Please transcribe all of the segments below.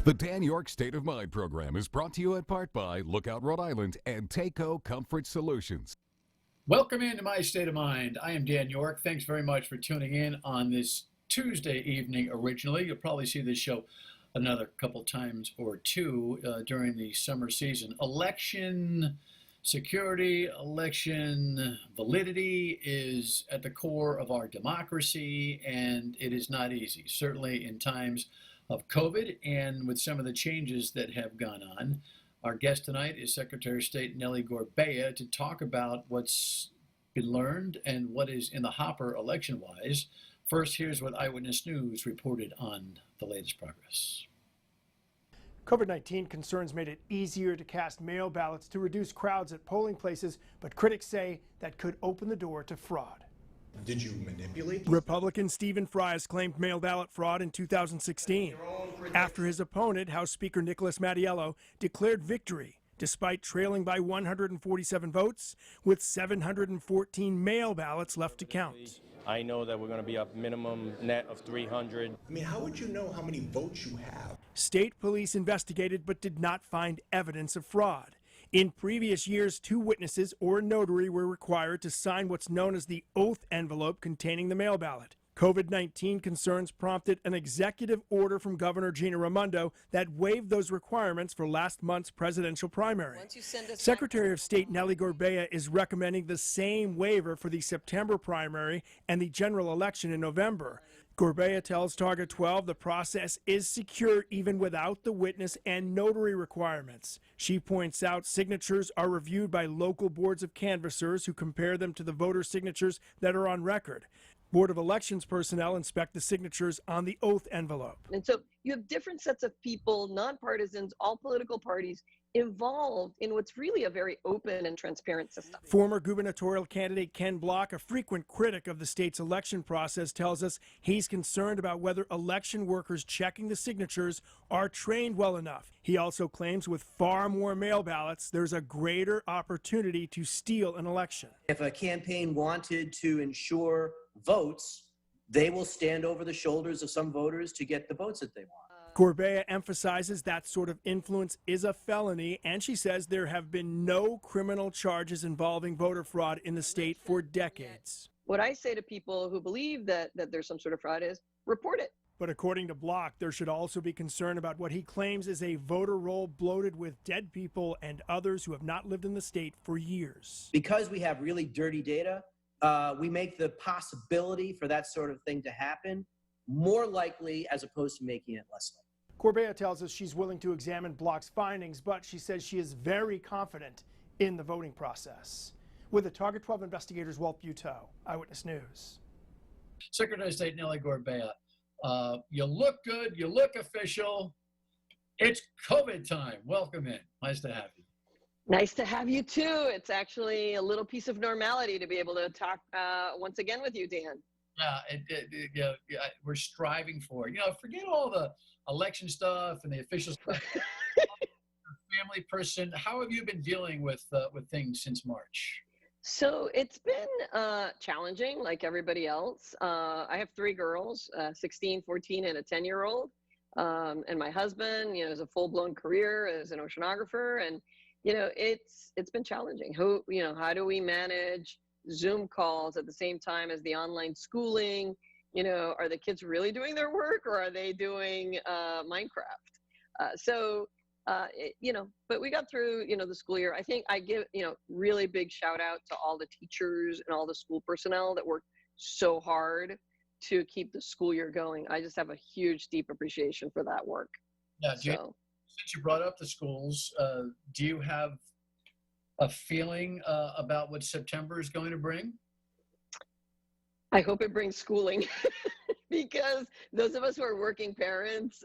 The Dan Yorke State of Mind program is brought to you in part by Lookout Rhode Island and Takeo Comfort Solutions. Welcome into My State of Mind. I am Dan Yorke. Thanks very much for tuning in on this Tuesday evening originally. You'll probably see this show another couple times or two during the summer season. Election security, election validity is at the core of our democracy, and it is not easy, certainly in times of COVID and with some of the changes that have gone on. Our guest tonight is Secretary of State Nellie Gorbea to talk about what's been learned and what is in the hopper election-wise. First, here's what Eyewitness News reported on the latest progress. COVID-19 concerns made it easier to cast mail ballots to reduce crowds at polling places, but critics say that could open the door to fraud. Did you manipulate? Republican Stephen Fry has claimed mail ballot fraud in 2016 after his opponent, House Speaker Nicholas Mattiello, declared victory despite trailing by 147 votes with 714 mail ballots left to count. I know that we're going to be up minimum net of 300. I mean, how would you know how many votes you have? State police investigated but did not find evidence of fraud. In previous years, 2 witnesses or a notary were required to sign what's known as the oath envelope containing the mail ballot. COVID-19 concerns prompted an executive order from Governor Gina Raimondo that waived those requirements for last month's presidential primary. Secretary of State Nellie Gorbea is recommending the same waiver for the September primary and the general election in November. Gorbea tells Target 12 the process is secure even without the witness and notary requirements. She points out signatures are reviewed by local boards of canvassers who compare them to the voter signatures that are on record. Board of Elections personnel inspect the signatures on the oath envelope. And so you have different sets of people, nonpartisans, all political parties involved in what's really a very open and transparent system. Former gubernatorial candidate Ken Block, a frequent critic of the state's election process, tells us he's concerned about whether election workers checking the signatures are trained well enough. He also claims with far more mail ballots, there's a greater opportunity to steal an election. If a campaign wanted to ensure votes, they will stand over the shoulders of some voters to get the votes that they want. Gorbea emphasizes that sort of influence is a felony, and she says there have been no criminal charges involving voter fraud in the state for decades. What I say to people who believe that there's some sort of fraud is, report it. But according to Block, there should also be concern about what he claims is a voter roll bloated with dead people and others who have not lived in the state for years. Because we have really dirty data, we make the possibility for that sort of thing to happen more likely as opposed to making it less likely. Gorbea tells us she's willing to examine Block's findings, but she says she is very confident in the voting process. With the Target 12 investigators, Walt Buteau, Eyewitness News. Secretary of State Nellie Gorbea, you look good, you look official. It's COVID time. Welcome in. Nice to have you. Nice to have you too. It's actually a little piece of normality to be able to talk once again with you, Dan. Yeah, we're striving for it. You know, forget all the election stuff and the official stuff. Family person, how have you been dealing with things since March? So it's been challenging, like everybody else. I have 3 girls, 16, 14, and a 10-year-old. And my husband, has a full-blown career as an oceanographer, and it's been challenging. How do we manage Zoom calls at the same time as the online schooling? Are the kids really doing their work, or are they doing Minecraft? But we got through, the school year. I think I give, really big shout out to all the teachers and all the school personnel that worked so hard to keep the school year going. I just have a huge, deep appreciation for that work. Yeah, since you brought up the schools, do you have a feeling about what September is going to bring? I hope it brings schooling because those of us who are working parents,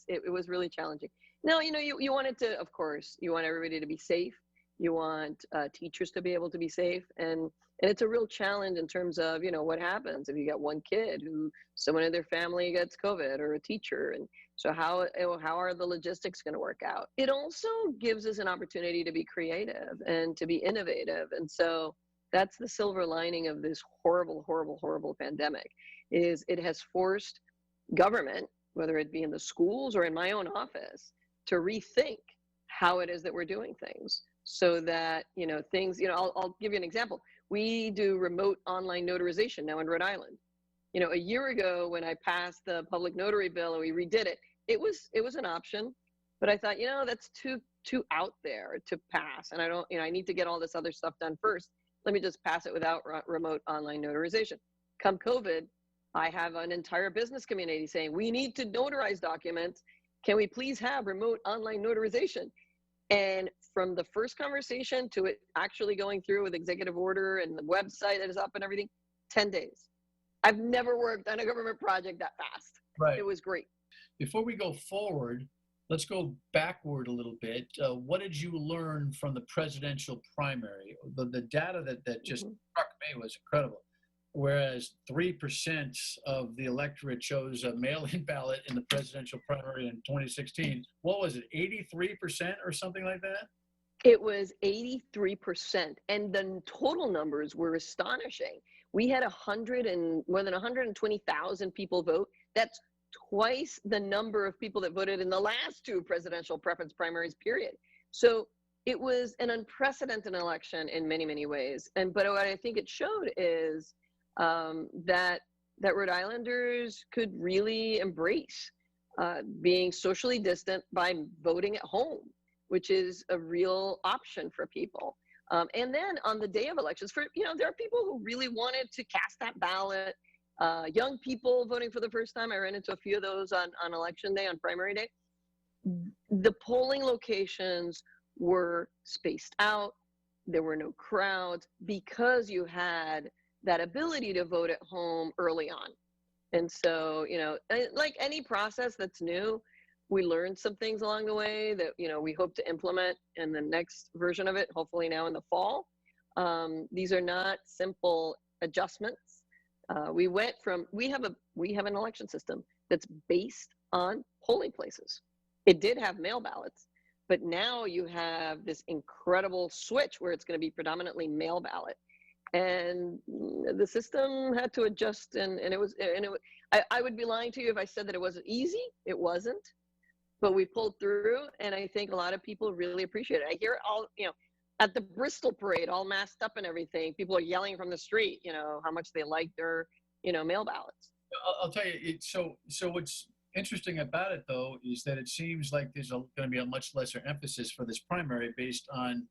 it was really challenging. Now, you want it to, of course, you want everybody to be safe. You want teachers to be able to be safe. And it's a real challenge in terms of, what happens if you got one kid who someone in their family gets COVID, or a teacher. And so how are the logistics going to work out? It also gives us an opportunity to be creative and to be innovative. And so that's the silver lining of this horrible, horrible, horrible pandemic, is it has forced government, whether it be in the schools or in my own office, to rethink how it is that we're doing things so that, things, I'll give you an example. We do remote online notarization now in Rhode Island. A year ago when I passed the public notary bill and we redid it, it was an option, but I thought, that's too out there to pass. And I don't, I need to get all this other stuff done first. Let me just pass it without remote online notarization. Come COVID, I have an entire business community saying, we need to notarize documents. Can we please have remote online notarization? And from the first conversation to it actually going through with executive order and the website that is up and everything, 10 days. I've never worked on a government project that fast. Right. It was great. Before we go forward, let's go backward a little bit. What did you learn from the presidential primary? The data that just struck me was incredible. Whereas 3% of the electorate chose a mail-in ballot in the presidential primary in 2016. What was it, 83% or something like that? It was 83%, and the total numbers were astonishing. We had more than 120,000 people vote. That's twice the number of people that voted in the last two presidential preference primaries, period. So it was an unprecedented election in many, many ways. But what I think it showed is that Rhode Islanders could really embrace being socially distant by voting at home, which is a real option for people. And then on the day of elections, there are people who really wanted to cast that ballot. Young people voting for the first time. I ran into a few of those on election day, on primary day. The polling locations were spaced out. There were no crowds because you had that ability to vote at home early on. And so, like any process that's new, we learned some things along the way that, we hope to implement in the next version of it, hopefully now in the fall. These are not simple adjustments. We have an election system that's based on polling places. It did have mail ballots, but now you have this incredible switch where it's going to be predominantly mail ballot. And the system had to adjust, I would be lying to you if I said that it wasn't easy. It wasn't, but we pulled through, and I think a lot of people really appreciate it. I hear it all, at the Bristol parade, all masked up and everything. People are yelling from the street, how much they like their, mail ballots. I'll tell you, so what's interesting about it, though, is that it seems like there's going to be a much lesser emphasis for this primary based on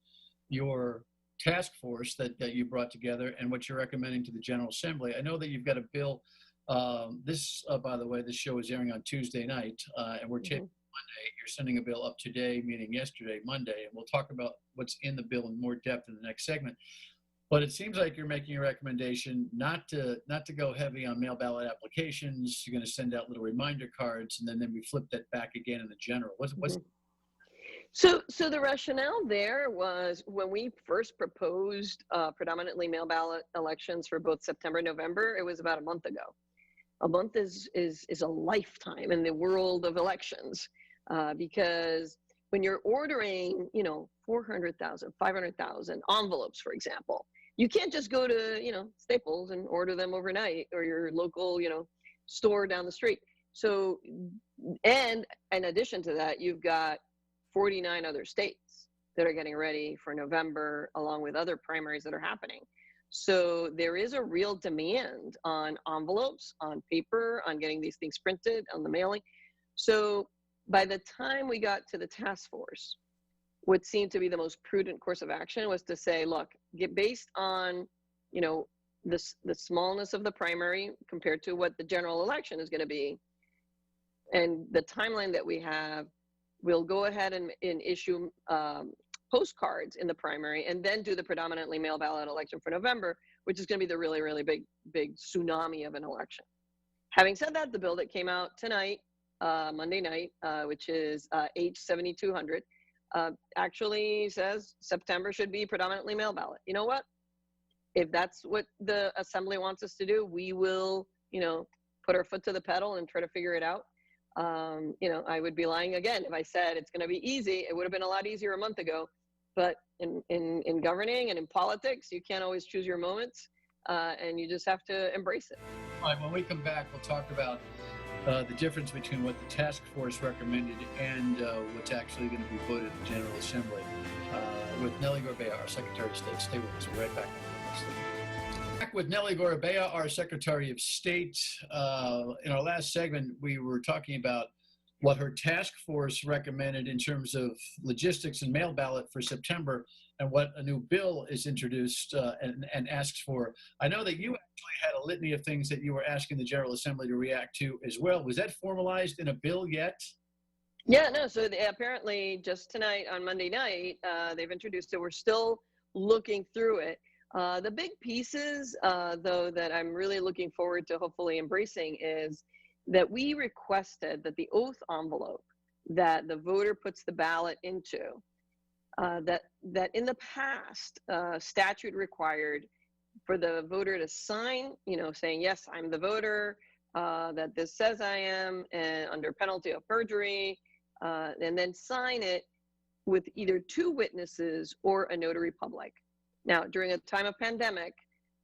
your task force that you brought together and what you're recommending to the General Assembly. I know that you've got a bill. By the way, this show is airing on Tuesday night, and we're taping Monday. You're sending a bill up today, meaning yesterday, Monday, and we'll talk about what's in the bill in more depth in the next segment. But it seems like you're making a recommendation not to go heavy on mail ballot applications. You're going to send out little reminder cards, and then we flip that back again in the general. What's So the rationale there was when we first proposed predominantly mail ballot elections for both September and November, it was about a month ago. A month is a lifetime in the world of elections because when you're ordering, 400,000, 500,000 envelopes, for example, you can't just go to, Staples and order them overnight or your local, store down the street. So, and in addition to that, you've got 49 other states that are getting ready for November, along with other primaries that are happening. So there is a real demand on envelopes, on paper, on getting these things printed, on the mailing. So by the time we got to the task force, what seemed to be the most prudent course of action was to say, look, based on, the smallness of the primary compared to what the general election is going to be, and the timeline that we have, we'll go ahead and issue postcards in the primary and then do the predominantly mail ballot election for November, which is going to be the really, really big tsunami of an election. Having said that, the bill that came out tonight, Monday night, which is H7200, actually says September should be predominantly mail ballot. You know what? If that's what the Assembly wants us to do, we will, put our foot to the pedal and try to figure it out. I would be lying again if I said it's going to be easy. It would have been a lot easier a month ago, but in governing and in politics, you can't always choose your moments, and you just have to embrace it. All right, when we come back, we'll talk about the difference between what the task force recommended and what's actually going to be voted in the General Assembly with Nellie Gorbea, our Secretary of State. Stay with us. We'll be right back. Back with Nellie Gorbea, our Secretary of State. In our last segment, we were talking about what her task force recommended in terms of logistics and mail ballot for September, and what a new bill is introduced and asks for. I know that you actually had a litany of things that you were asking the General Assembly to react to as well. Was that formalized in a bill yet? Yeah, no, so apparently just tonight on Monday night, they've introduced it. We're still looking through it. The big pieces, though, that I'm really looking forward to hopefully embracing is that we requested that the oath envelope that the voter puts the ballot into, that in the past, statute required for the voter to sign, saying, yes, I'm the voter, that this says I am, and under penalty of perjury, and then sign it with either two witnesses or a notary public. Now, during a time of pandemic,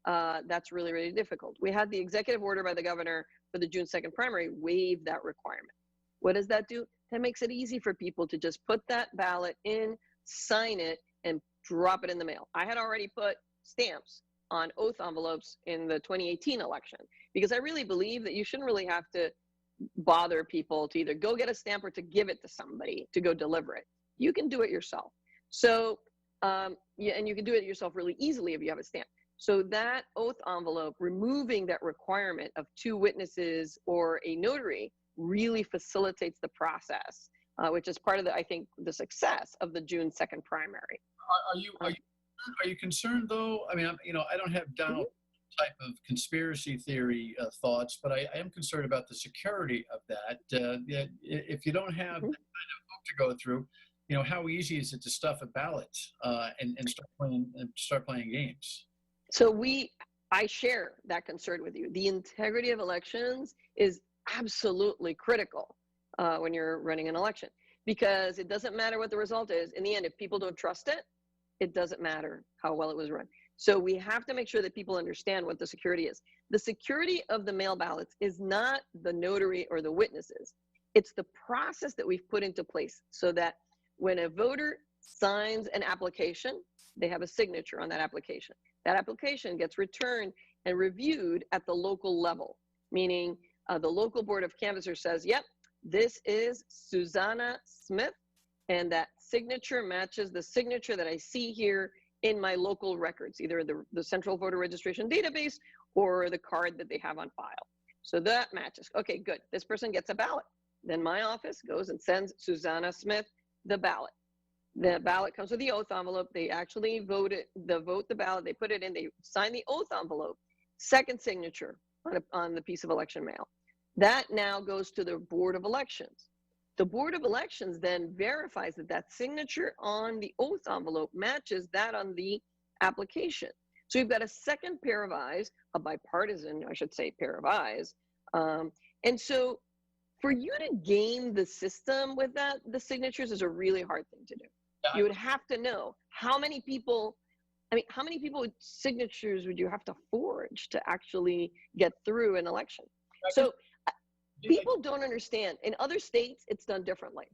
that's really, really difficult. We had the executive order by the governor for the June 2nd primary waive that requirement. What does that do? That makes it easy for people to just put that ballot in, sign it, and drop it in the mail. I had already put stamps on oath envelopes in the 2018 election because I really believe that you shouldn't really have to bother people to either go get a stamp or to give it to somebody to go deliver it. You can do it yourself. So, yeah, and you can do it yourself really easily if you have a stamp. So that oath envelope, removing that requirement of two witnesses or a notary, really facilitates the process, which is part of the, I think, the success of the June 2nd primary. Are you concerned though? I mean, I don't have Donald type of conspiracy theory thoughts, but I am concerned about the security of that. If you don't have that kind of hoop to go through, how easy is it to stuff a ballot and start playing games? So I share that concern with you. The integrity of elections is absolutely critical when you're running an election, because it doesn't matter what the result is. In the end, if people don't trust it, it doesn't matter how well it was run. So we have to make sure that people understand what the security is. The security of the mail ballots is not the notary or the witnesses. It's the process that we've put into place so that when a voter signs an application, they have a signature on that application. That application gets returned and reviewed at the local level, meaning the local board of canvassers says, yep, this is Susanna Smith, and that signature matches the signature that I see here in my local records, either the central voter registration database or the card that they have on file. So that matches. Okay, good. This person gets a ballot. Then my office goes and sends Susanna Smith the ballot. The ballot comes with the oath envelope. They actually vote the ballot. They put it in. They sign the oath envelope. Second signature on the piece of election mail. That now goes to the Board of Elections. The Board of Elections then verifies that that signature on the oath envelope matches that on the application. So you've got a second pair of eyes, a bipartisan, I should say, pair of eyes. And so for you to game the system with that, the signatures is a really hard thing to do. You would have to know how many people, how many people with signatures would you have to forge to actually get through an election? So people don't understand. In other states, it's done differently.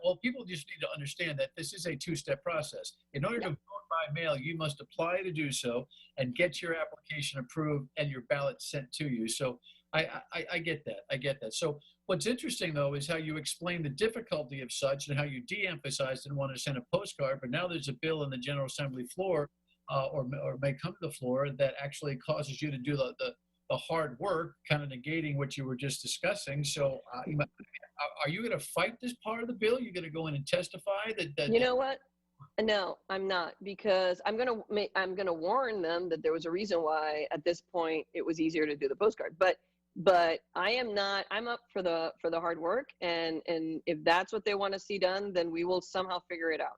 Well, people just need to understand that this is a two-step process. In order to vote by mail, you must apply to do so and get your application approved and your ballot sent to you. So I get that. I get that. So what's interesting, though, is how you explain the difficulty of such and how you de-emphasized and want to send a postcard. But now there's a bill in the General Assembly floor or may come to the floor that actually causes you to do the hard work, kind of negating what you were just discussing. So are you going to fight this part of the bill? You're going to go in and testify that you know what? No, I'm not, because I'm going to warn them that there was a reason why at this point it was easier to do the postcard. But I am not. I'm up for the hard work, and if that's what they want to see done, then we will somehow figure it out.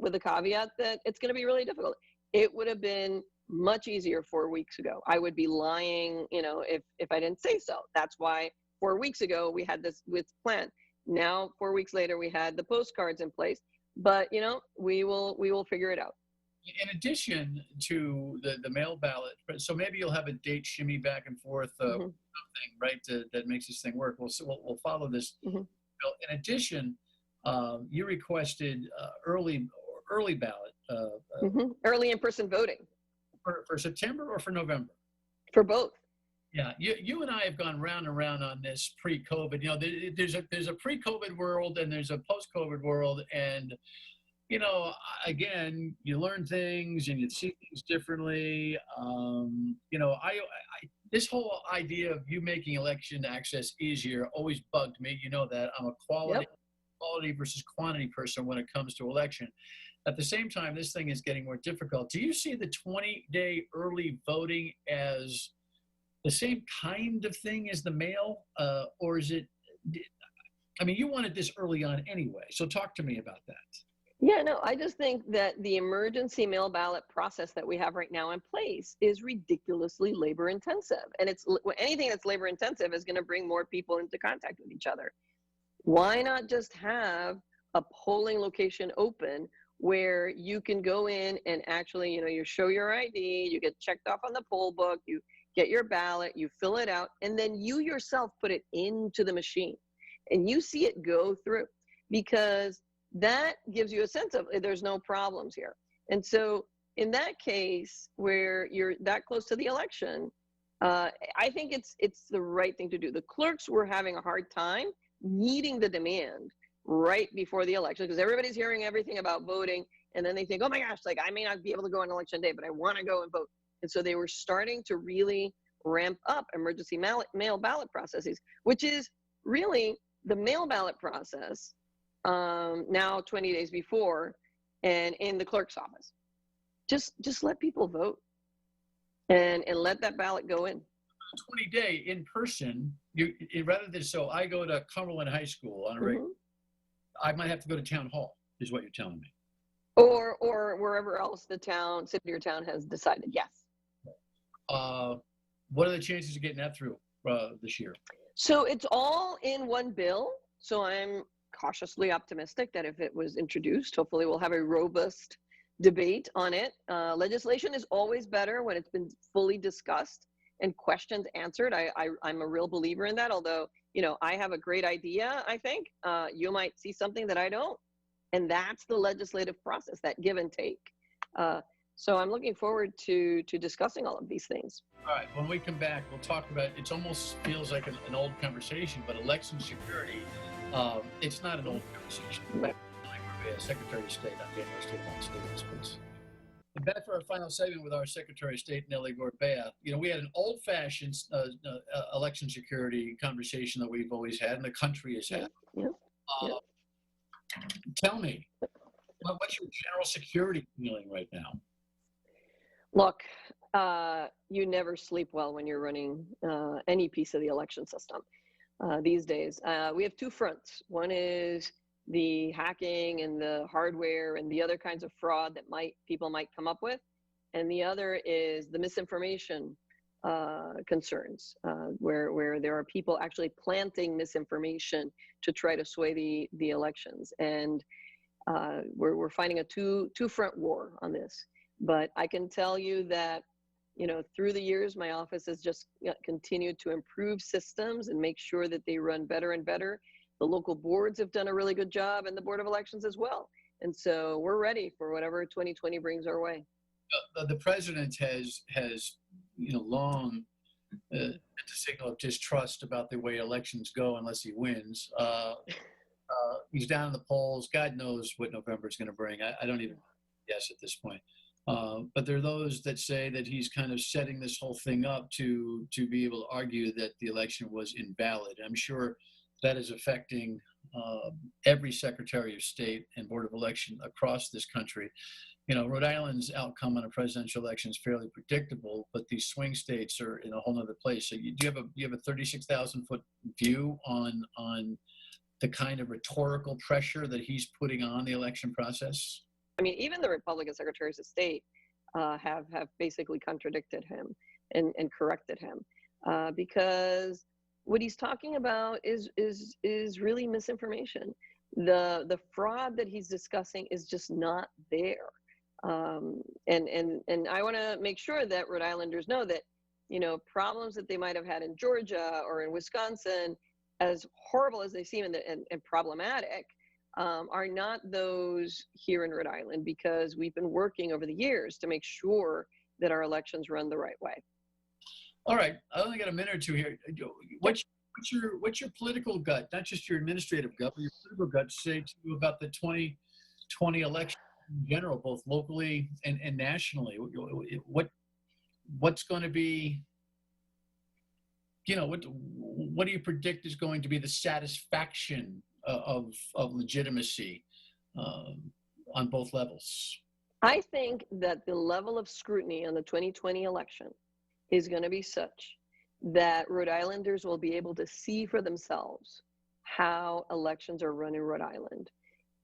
With the caveat that it's going to be really difficult. It would have been much easier 4 weeks ago. I would be lying, if I didn't say so. That's why 4 weeks ago we had this with plan. Now 4 weeks later we had the postcards in place. But we will figure it out. In addition to the mail ballot, so maybe you'll have a date shimmy back and forth, something, right, that makes this thing work. We'll follow this. Mhm. Bill. In addition, you requested early ballot Early in-person voting for September or for November? for both. Yeah, you and I have gone round and round on this pre-COVID. You know, there's a pre-COVID world and there's a post-COVID world, and you know, again, you learn things and you see things differently. You know, I this whole idea of you making election access easier always bugged me. You know that I'm a quality versus quantity person when it comes to election. At the same time, this thing is getting more difficult. Do you see the 20-day early voting as the same kind of thing as the mail, or is it? I mean, you wanted this early on anyway, so talk to me about that. Yeah, no, I just think that the emergency mail ballot process that we have right now in place is ridiculously labor intensive. And anything that's labor intensive is going to bring more people into contact with each other. Why not just have a polling location open where you can go in and actually, you show your ID, you get checked off on the poll book, you get your ballot, you fill it out, and then you yourself put it into the machine and you see it go through, because that gives you a sense of there's no problems here. And so in that case, where you're that close to the election, I think it's the right thing to do. The clerks were having a hard time meeting the demand right before the election, because everybody's hearing everything about voting, and then they think, oh my gosh, like I may not be able to go on election day, but I want to go and vote. And so they were starting to really ramp up emergency mail ballot processes, which is really the mail ballot process now 20 days before and in the clerk's office. Just let people vote and let that ballot go in. 20-day in person, rather than, so I go to Cumberland High School on a regular, I might have to go to town hall, is what you're telling me. Or wherever else the city or town has decided, yes. What are the chances of getting that through this year? So it's all in one bill. So I'm cautiously optimistic that if it was introduced, hopefully we'll have a robust debate on it. Legislation is always better when it's been fully discussed and questions answered. I'm a real believer in that, although, I have a great idea, I think. You might see something that I don't. And that's the legislative process, that give and take. So I'm looking forward to discussing all of these things. All right, when we come back, we'll talk about, it almost feels like an old conversation, but election security, it's not an old conversation. Nellie Gorbea, Secretary of State, on Dan Yorke State Law Statements, please. And back for our final segment with our Secretary of State, Nellie Gorbea. We had an old-fashioned election security conversation that we've always had, and the country has had. Tell me, what's your general security feeling right now? Look, you never sleep well when you're running any piece of the election system these days. We have two fronts. One is the hacking and the hardware and the other kinds of fraud that people might come up with. And the other is the misinformation concerns, where there are people actually planting misinformation to try to sway the elections. And we're fighting a two-front war on this. But I can tell you that, through the years, my office has just continued to improve systems and make sure that they run better and better. The local boards have done a really good job, and the Board of Elections as well. And so we're ready for whatever 2020 brings our way. The president has long a signal of distrust about the way elections go unless he wins. He's down in the polls. God knows what November is going to bring. I don't even guess at this point. But there are those that say that he's kind of setting this whole thing up to be able to argue that the election was invalid. I'm sure that is affecting every Secretary of State and Board of Election across this country. Rhode Island's outcome on a presidential election is fairly predictable, but these swing states are in a whole other place. So do you have a 36,000-foot view on the kind of rhetorical pressure that he's putting on the election process? I mean, even the Republican Secretaries of State have basically contradicted him and corrected him because what he's talking about is really misinformation. The fraud that he's discussing is just not there. And I want to make sure that Rhode Islanders know that, you know, problems that they might have had in Georgia or in Wisconsin, as horrible as they seem and problematic, are not those here in Rhode Island, because we've been working over the years to make sure that our elections run the right way. All right, I only got a minute or two here. What's your political gut, not just your administrative gut, but your political gut, say to you about the 2020 election in general, both locally and nationally? What's going to be, you know, what do you predict is going to be the satisfaction of legitimacy on both levels? I think that the level of scrutiny on the 2020 election is going to be such that Rhode Islanders will be able to see for themselves how elections are run in Rhode Island,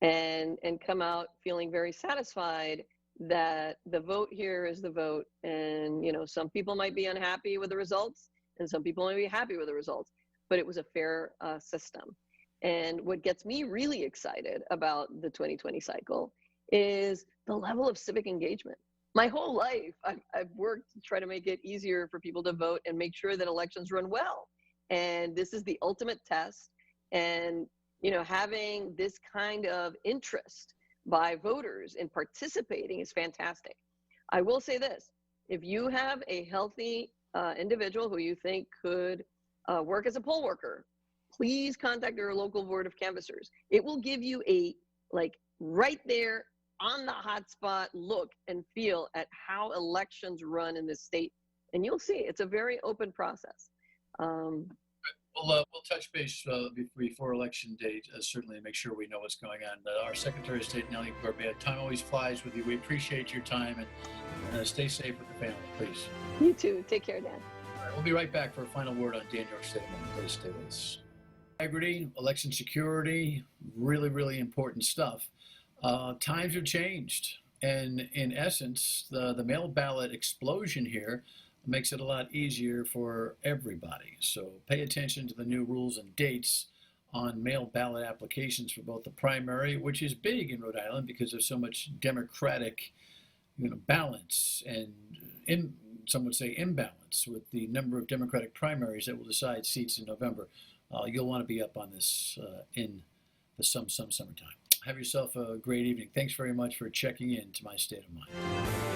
and come out feeling very satisfied that the vote here is the vote. And, you know, some people might be unhappy with the results and some people might be happy with the results, but it was a fair system. And what gets me really excited about the 2020 cycle is the level of civic engagement. My whole life, I've worked to try to make it easier for people to vote and make sure that elections run well. And this is the ultimate test. And, you know, having this kind of interest by voters in participating is fantastic. I will say this: if you have a healthy individual who you think could work as a poll worker, please contact your local board of canvassers. It will give you a, like, right there on the hot spot look and feel at how elections run in this state. And you'll see it's a very open process. We'll touch base before election day, certainly make sure we know what's going on. Our Secretary of State, Nellie Gorbea, time always flies with you. We appreciate your time, and stay safe with the family, please. You too. Take care, Dan. All right, we'll be right back for a final word on Dan Yorke State of Mind. Please stay with us. Integrity, election security, really, really important stuff. Times have changed, and in essence, the mail ballot explosion here makes it a lot easier for everybody. So pay attention to the new rules and dates on mail ballot applications for both the primary, which is big in Rhode Island because there's so much Democratic, you know, balance, and some would say imbalance with the number of Democratic primaries that will decide seats in November. You'll want to be up on this in the summertime. Have yourself a great evening. Thanks very much for checking in to My State of Mind.